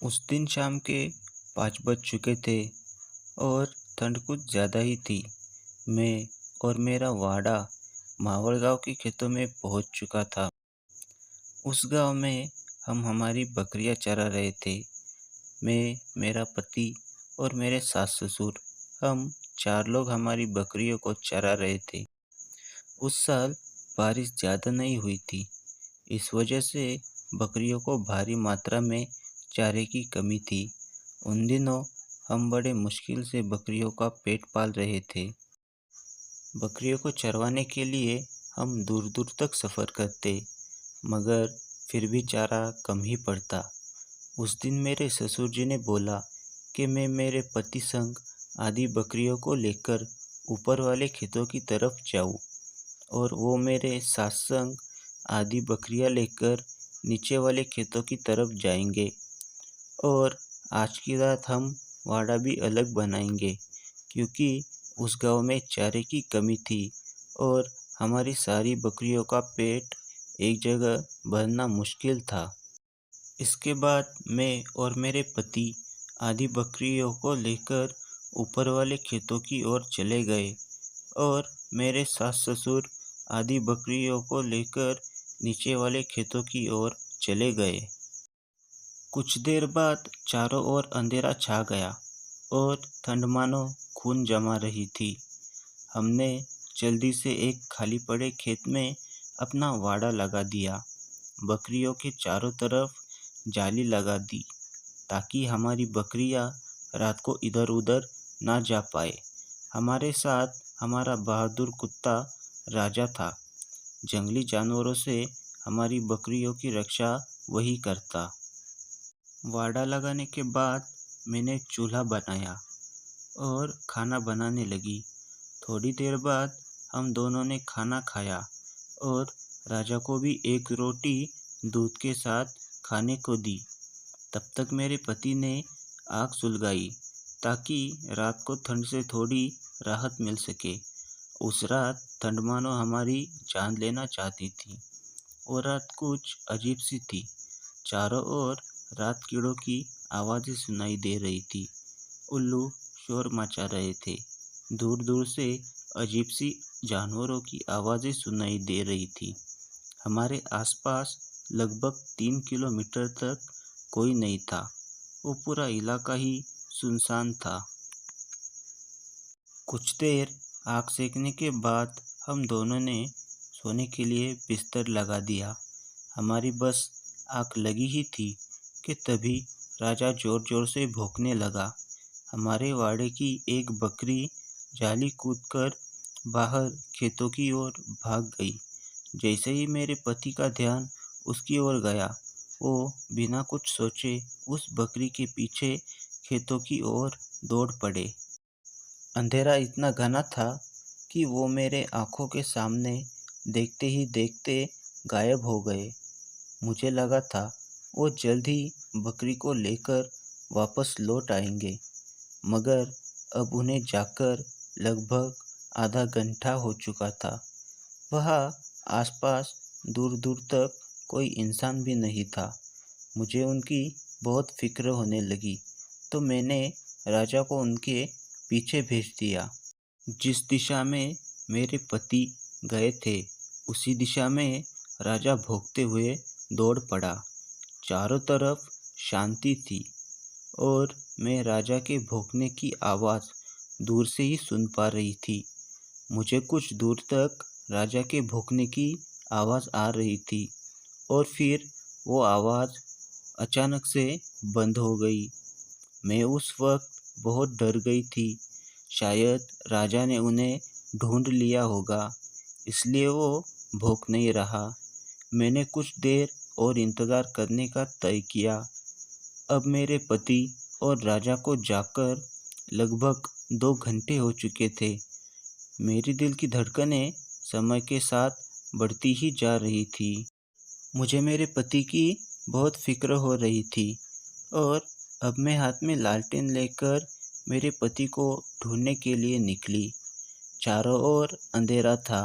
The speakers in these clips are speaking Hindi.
उस दिन शाम के 5 बज चुके थे और ठंड कुछ ज़्यादा ही थी। मैं और मेरा वाड़ा मावल गाँव के खेतों में पहुंच चुका था। उस गांव में हम हमारी बकरियां चरा रहे थे। मैं, मेरा पति और मेरे सास-ससुर, हम 4 लोग हमारी बकरियों को चरा रहे थे। उस साल बारिश ज़्यादा नहीं हुई थी। इस वजह से बकरियों को भारी मात्रा में चारे की कमी थी। उन दिनों हम बड़े मुश्किल से बकरियों का पेट पाल रहे थे। बकरियों को चरवाने के लिए हम दूर-दूर तक सफ़र करते, मगर फिर भी चारा कम ही पड़ता। उस दिन मेरे ससुर जी ने बोला कि मैं मेरे पति संग आधी बकरियों को लेकर ऊपर वाले खेतों की तरफ जाऊं और वो मेरे सास संग आधी बकरियां लेकर नीचे वाले खेतों की तरफ जाएंगे और आज की रात हम वाड़ा भी अलग बनाएंगे, क्योंकि उस गांव में चारे की कमी थी और हमारी सारी बकरियों का पेट एक जगह भरना मुश्किल था। इसके बाद मैं और मेरे पति आधी बकरियों को लेकर ऊपर वाले खेतों की ओर चले गए और मेरे सास-ससुर आधी बकरियों को लेकर नीचे वाले खेतों की ओर चले गए। कुछ देर बाद चारों ओर अंधेरा छा गया और ठंड मानो खून जमा रही थी। हमने जल्दी से एक खाली पड़े खेत में अपना वाड़ा लगा दिया। बकरियों के चारों तरफ जाली लगा दी ताकि हमारी बकरियां रात को इधर-उधर ना जा पाए। हमारे साथ हमारा बहादुर कुत्ता राजा था। जंगली जानवरों से हमारी बकरियों की रक्षा वही करता। वाड़ा लगाने के बाद मैंने चूल्हा बनाया और खाना बनाने लगी। थोड़ी देर बाद हम दोनों ने खाना खाया और राजा को भी एक रोटी दूध के साथ खाने को दी। तब तक मेरे पति ने आग सुलगाई ताकि रात को ठंड से थोड़ी राहत मिल सके। उस रात ठंड मानो हमारी जान लेना चाहती थी। वो रात कुछ अजीब सी थी। चारों ओर रात कीड़ों की आवाज़ें सुनाई दे रही थी। उल्लू शोर मचा रहे थे। दूर-दूर से अजीब सी जानवरों की आवाज़ें सुनाई दे रही थी। हमारे आसपास लगभग 3 किलोमीटर तक कोई नहीं था। वो पूरा इलाका ही सुनसान था। कुछ देर आग सेकने के बाद हम दोनों ने सोने के लिए बिस्तर लगा दिया। हमारी बस आग लगी ही थी कि तभी राजा जोर-जोर से भौंकने लगा। हमारे वाड़े की एक बकरी जाली कूदकर बाहर खेतों की ओर भाग गई। जैसे ही मेरे पति का ध्यान उसकी ओर गया, वो बिना कुछ सोचे उस बकरी के पीछे खेतों की ओर दौड़ पड़े। अंधेरा इतना घना था कि वो मेरे आँखों के सामने देखते ही देखते गायब हो गए। मुझे लगा था वो जल्द ही बकरी को लेकर वापस लौट आएंगे, मगर अब उन्हें जाकर लगभग आधा घंटा हो चुका था। वहाँ आसपास दूर-दूर तक कोई इंसान भी नहीं था। मुझे उनकी बहुत फ़िक्र होने लगी, तो मैंने राजा को उनके पीछे भेज दिया। जिस दिशा में मेरे पति गए थे, उसी दिशा में राजा भौंकते हुए दौड़ पड़ा। चारों तरफ शांति थी और मैं राजा के भौंकने की आवाज़ दूर से ही सुन पा रही थी। मुझे कुछ दूर तक राजा के भौंकने की आवाज़ आ रही थी और फिर वो आवाज़ अचानक से बंद हो गई। मैं उस वक्त बहुत डर गई थी। शायद राजा ने उन्हें ढूंढ लिया होगा, इसलिए वो भौंक नहीं रहा। मैंने कुछ देर और इंतज़ार करने का तय किया। अब मेरे पति और राजा को जाकर लगभग 2 घंटे हो चुके थे। मेरी दिल की धड़कनें समय के साथ बढ़ती ही जा रही थी। मुझे मेरे पति की बहुत फ़िक्र हो रही थी और अब मैं हाथ में लालटेन लेकर मेरे पति को ढूंढने के लिए निकली। चारों ओर अंधेरा था।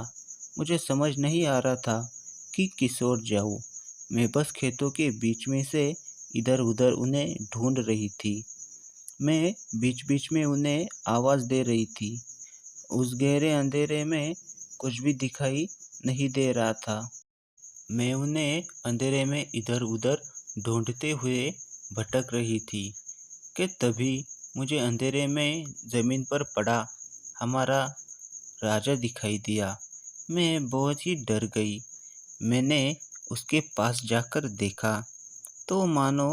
मुझे समझ नहीं आ रहा था कि किस ओर जाऊँ। मैं बस खेतों के बीच में से इधर उधर उन्हें ढूंढ रही थी। मैं बीच बीच में उन्हें आवाज़ दे रही थी। उस गहरे अंधेरे में कुछ भी दिखाई नहीं दे रहा था। मैं उन्हें अंधेरे में इधर उधर ढूंढते हुए भटक रही थी कि तभी मुझे अंधेरे में ज़मीन पर पड़ा हमारा राजा दिखाई दिया। मैं बहुत ही डर गई। मैंने उसके पास जाकर देखा तो मानो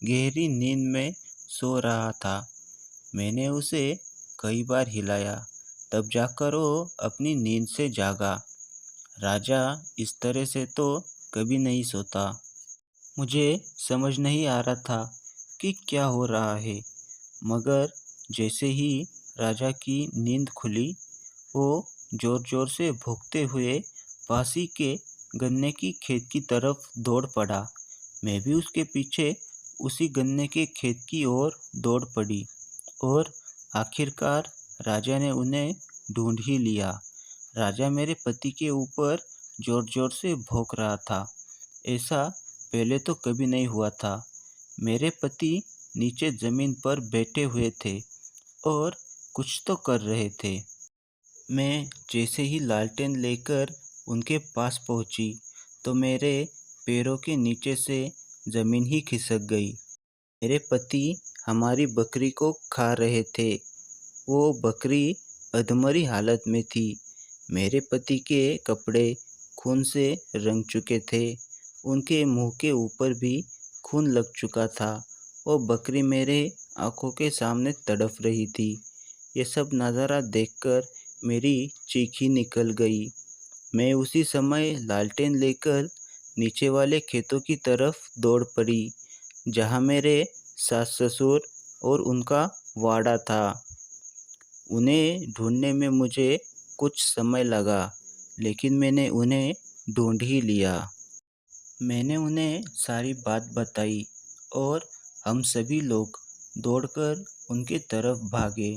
गहरी नींद में सो रहा था। मैंने उसे कई बार हिलाया, तब जाकर वो अपनी नींद से जागा। राजा इस तरह से तो कभी नहीं सोता। मुझे समझ नहीं आ रहा था कि क्या हो रहा है, मगर जैसे ही राजा की नींद खुली, वो जोर जोर से भौंकते हुए पासी के गन्ने की खेत की तरफ दौड़ पड़ा। मैं भी उसके पीछे उसी गन्ने के खेत की ओर दौड़ पड़ी और आखिरकार राजा ने उन्हें ढूंढ ही लिया। राजा मेरे पति के ऊपर जोर जोर से भौंक रहा था। ऐसा पहले तो कभी नहीं हुआ था। मेरे पति नीचे ज़मीन पर बैठे हुए थे और कुछ तो कर रहे थे। मैं जैसे ही लालटेन लेकर उनके पास पहुंची तो मेरे पैरों के नीचे से ज़मीन ही खिसक गई। मेरे पति हमारी बकरी को खा रहे थे। वो बकरी अधमरी हालत में थी। मेरे पति के कपड़े खून से रंग चुके थे। उनके मुंह के ऊपर भी खून लग चुका था। वो बकरी मेरे आंखों के सामने तड़फ रही थी। ये सब नज़ारा देखकर मेरी चीख ही निकल गई। मैं उसी समय लालटेन लेकर नीचे वाले खेतों की तरफ दौड़ पड़ी, जहाँ मेरे सास ससुर और उनका वाड़ा था। उन्हें ढूंढने में मुझे कुछ समय लगा, लेकिन मैंने उन्हें ढूंढ ही लिया। मैंने उन्हें सारी बात बताई और हम सभी लोग दौड़कर उनके तरफ भागे।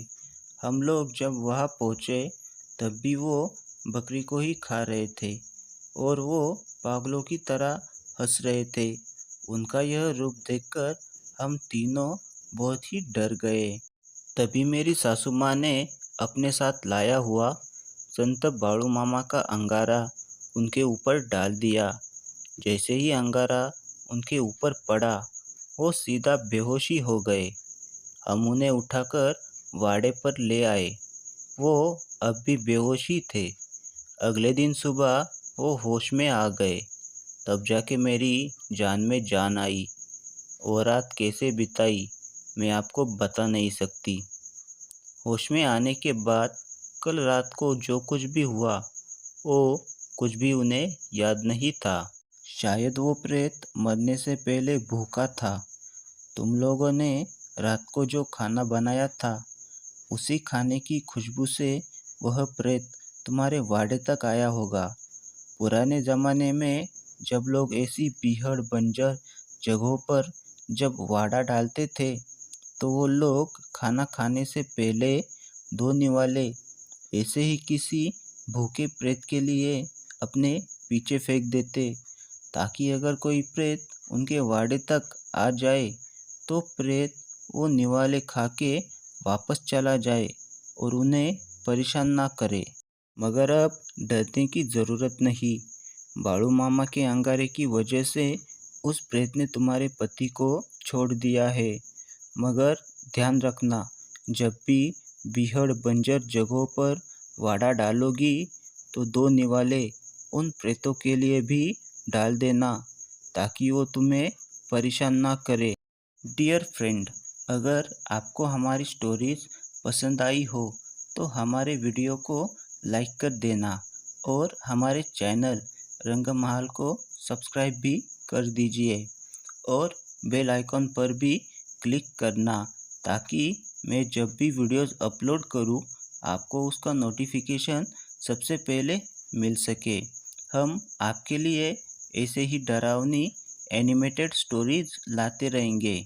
हम लोग जब वहाँ पहुँचे तब भी वो बकरी को ही खा रहे थे और वो पागलों की तरह हंस रहे थे। उनका यह रूप देखकर हम तीनों बहुत ही डर गए। तभी मेरी सासू माँ ने अपने साथ लाया हुआ संत बाळू मामा का अंगारा उनके ऊपर डाल दिया। जैसे ही अंगारा उनके ऊपर पड़ा, वो सीधा बेहोशी हो गए। हम उन्हें उठाकर वाड़े पर ले आए। वो अब भी बेहोश ही थे। अगले दिन सुबह वो होश में आ गए। तब जाके मेरी जान में जान आई। वो रात कैसे बिताई मैं आपको बता नहीं सकती। होश में आने के बाद कल रात को जो कुछ भी हुआ, वो कुछ भी उन्हें याद नहीं था। शायद वो प्रेत मरने से पहले भूखा था। तुम लोगों ने रात को जो खाना बनाया था, उसी खाने की खुशबू से वह प्रेत तुम्हारे वाड़े तक आया होगा। पुराने ज़माने में जब लोग ऐसी बीहड़ बंजर जगहों पर जब वाड़ा डालते थे, तो वो लोग खाना खाने से पहले 2 निवाले ऐसे ही किसी भूखे प्रेत के लिए अपने पीछे फेंक देते, ताकि अगर कोई प्रेत उनके वाड़े तक आ जाए तो प्रेत वो निवाले खा के वापस चला जाए और उन्हें परेशान ना करे। मगर अब डरने की ज़रूरत नहीं। बाळू मामा के अंगारे की वजह से उस प्रेत ने तुम्हारे पति को छोड़ दिया है। मगर ध्यान रखना, जब भी बीहड़ बंजर जगहों पर वाड़ा डालोगी तो 2 निवाले उन प्रेतों के लिए भी डाल देना, ताकि वो तुम्हें परेशान ना करे। डियर फ्रेंड, अगर आपको हमारी स्टोरीज़ पसंद आई हो तो हमारे वीडियो को लाइक कर देना और हमारे चैनल रंगमहल को सब्सक्राइब भी कर दीजिए और बेल आइकॉन पर भी क्लिक करना, ताकि मैं जब भी वीडियोस अपलोड करूं आपको उसका नोटिफिकेशन सबसे पहले मिल सके। हम आपके लिए ऐसे ही डरावनी एनिमेटेड स्टोरीज लाते रहेंगे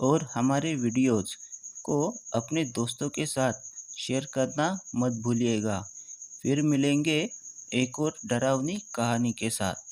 और हमारे वीडियोस को अपने दोस्तों के साथ शेयर करना मत भूलिएगा। फिर मिलेंगे एक और डरावनी कहानी के साथ।